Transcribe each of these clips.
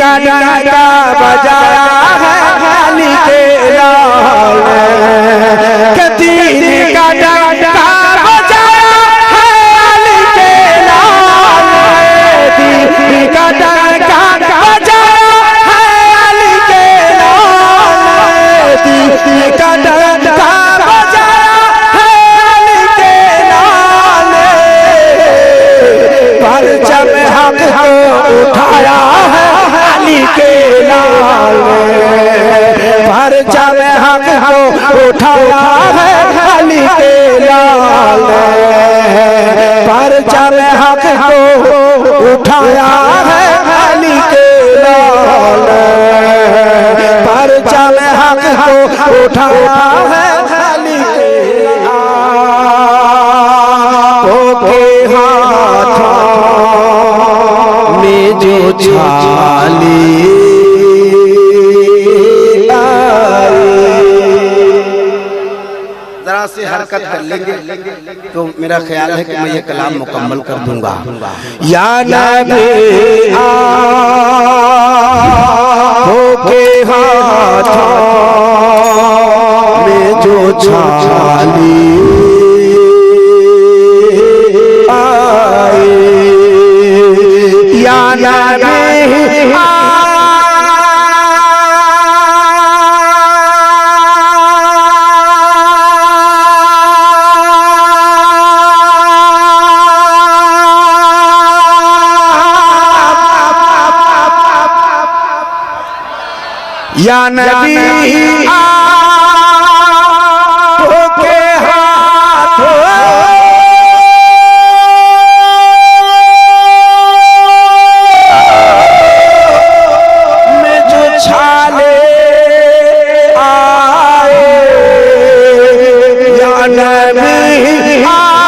का डंका बजाया है अली के लाल ने, तीर का डंका बजाया है अली के लाल ने, तीर का डंका बजाया है अली के लाल ने, तीर का डंका बजाया है अली के लाल ने, परचम हक को उठाया है अली के लाल ने, परचम हक को उठाया है अली के लाल ने, परचम हक को उठाया है अली के लाल ने, परचम हक को उठाया है अली के लाल के हाथों में जो छाली जरा से हरकत कर लेंगे तो मेरा ख्याल है कि मैं ये कलाम मुकम्मल कर दूंगा। या नबी हो के हाथों में जो छाली आए, या नबी या नबी आपके हाथों में जो छाले आए, या नबी आपके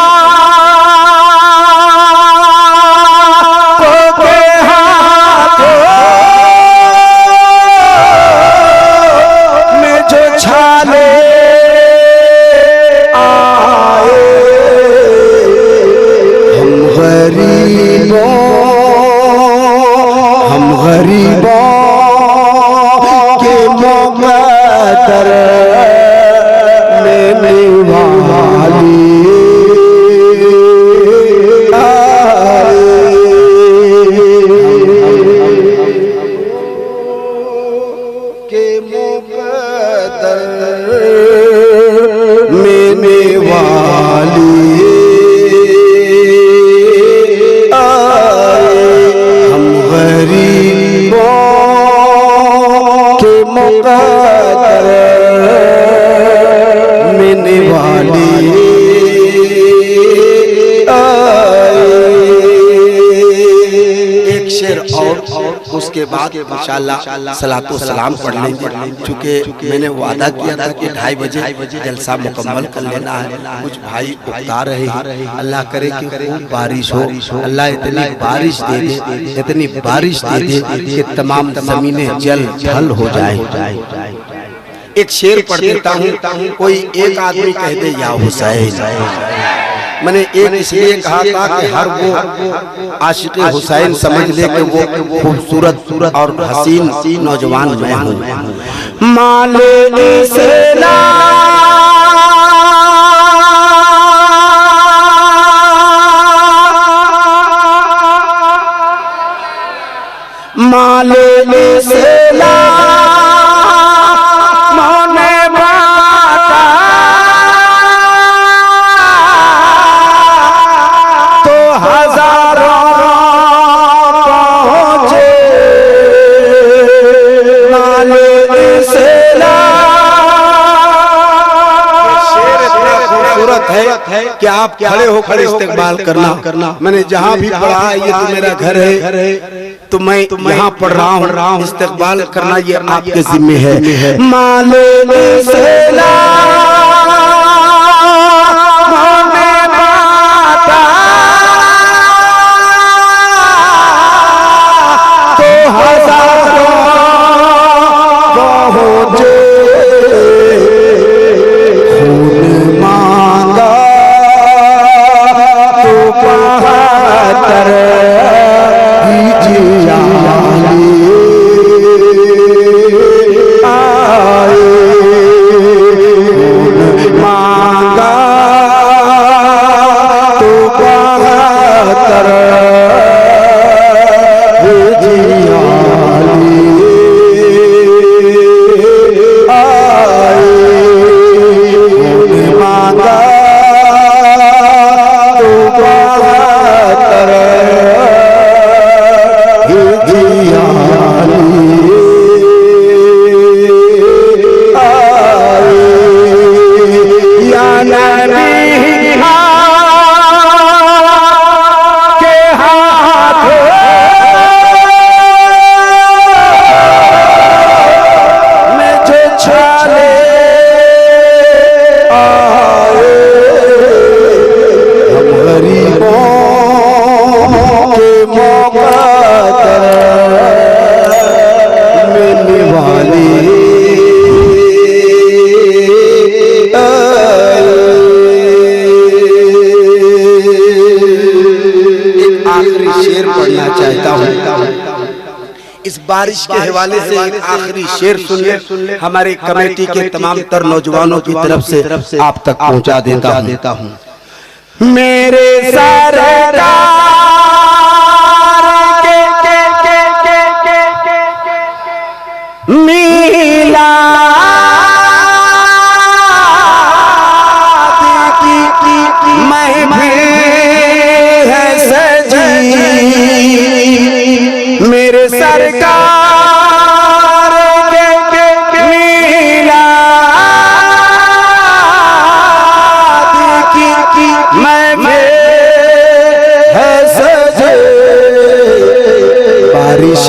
हाथों छाले आए, हम गरीबों के मुक़द्दर में निवाली के मुक़द्दर मेने वाली आए, हम गरीबों के मुक़द्दर मेने वाली आए। एक शेर और उसके बाद इंशाअल्लाह सलातो सलाम पढ़ लेंगे, चूँकि मैंने वादा किया था कि 2:30 बजे जलसा मुकम्मल कर लेना है। कुछ भाई उकता रहे हैं, अल्लाह करे कि खूब बारिश हो, अल्लाह इतनी बारिश दे दे, इतनी बारिश दे दे कि तमाम ज़मीनें जल थल हो जाए। एक शेर पढ़ देता हूँ, कोई एक आदमी कह दे या हुसैन। मैंने एक इसलिए कहा था कि हर वो आशिक़ हुसैन समझ ले कि वो खूबसूरत और हसीन नौजवान मैं हूँ। माले माले मौने बाता तो हजारों पहुँचे, माले शेर इतना खूबसूरत है कि आप खड़े होकर इस्तेक़बाल करना। मैंने जहाँ भी पढ़ा है ये तो मेरा घर है, तो मैं यहाँ पढ़ रहा हूँ, इस्तेक़बाल करना ये आपके ज़िम्मे है। माले तो हजारों पहुँचे, खून मांगा तो 72 दीजिए इस बारिश के हवाले से एक आखिरी शेर सुन ले, हमारे कमेटी के तमाम तर नौजवानों की तरफ से आप तक पहुंचा देता हूं। मेरे सरकार मीला महफिल है सजी, मेरे सरकार के मीलाद की महफिल है सजी। बारिश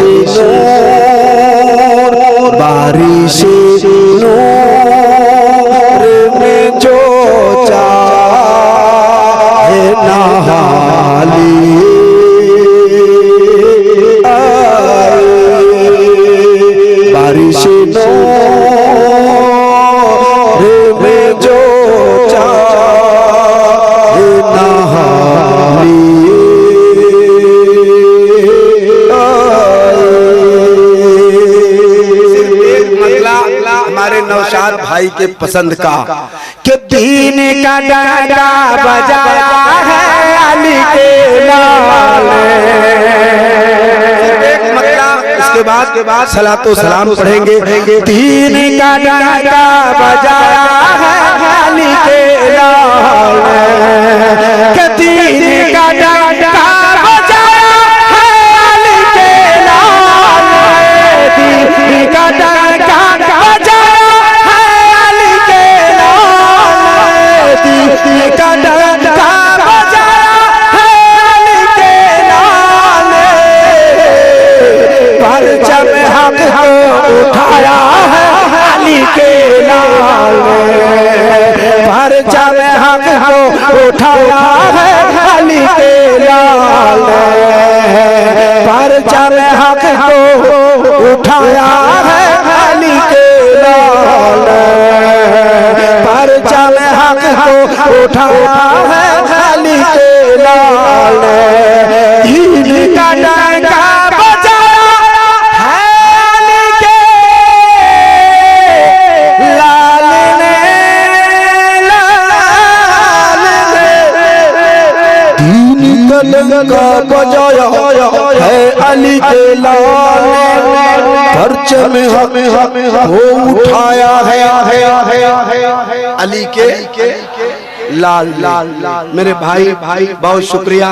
बारिश नूर में जो चाहे नहाली, बारिश नूर में जो चाहे नहाली। हमारे नौशाद भाई के पसंद का कि दीन का डंडा बजाया है अली के लाल। इसके बाद सलातो सलाम पढ़ेंगे। दीन का डंडा बजाया है अली के लाल, कि दीन का डंडा बजाया है अली के लाल, दीन का डंडा परचम हक को उठाया है अली के लाल, परचम हक को उठाया है अली के लाल, परचम हक को उठाया है अली के लाल, परचम हक को उठाया है अली के लाल। दीन का डंडा लगा बजाया है अली के लाल, परचम हमें वो उठाया है अली के लाल। मेरे भाई बहुत शुक्रिया।